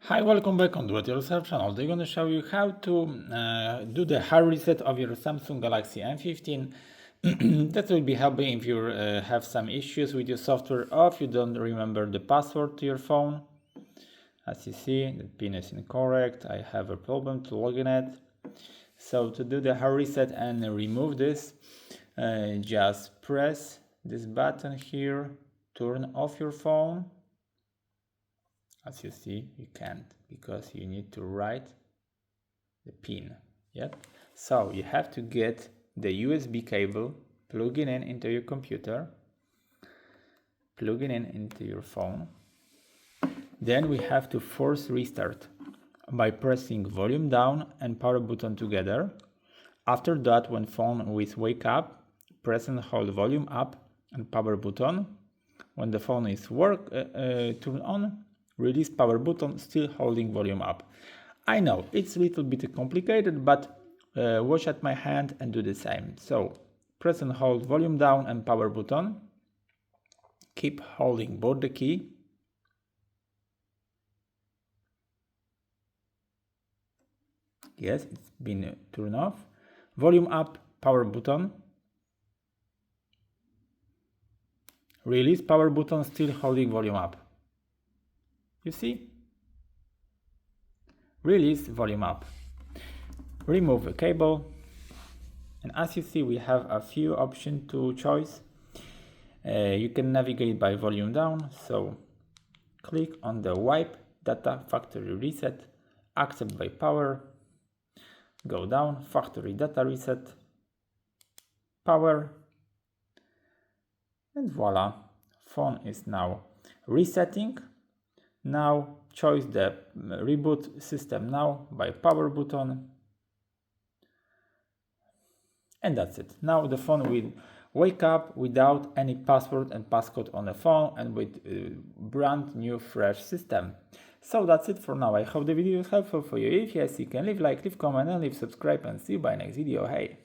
Hi, welcome back on Do It Yourself channel. Today I'm going to show you how to do the hard reset of your Samsung Galaxy M15. That will be helping if you have some issues with your software or if you don't remember the password to your phone. As you see, the pin is incorrect. I have a problem to log in it. So to do the hard reset and remove this, just press this button here, turn off your phone. As you see, you can't because you need to write the pin. Yep. So you have to get the USB cable, plug it in into your computer, plug it in into your phone. Then we have to force restart by pressing volume down and power button together. After that, when phone will wake up, press and hold volume up and power button. When the phone is turn on, release power button, still holding volume up. I know it's a little bit complicated, but watch at my hand and do the same. So press and hold volume down and power button. Keep holding both the key. Yes, it's been turned off. Volume up, power button. Release power button, still holding volume up. You see? Release volume up. Remove the cable. And as you see, we have a few options to choose. You can navigate by volume down. So click on the wipe data factory reset, accept by power, go down, factory data reset, power, and voila, phone is now resetting. Now choose the reboot system now by power button. And that's it. Now the phone will wake up without any password and passcode on the phone and with a brand new fresh system. So that's it for now. I hope the video is helpful for you. If yes, you can leave like, leave comment and leave subscribe and see you by next video. Hey!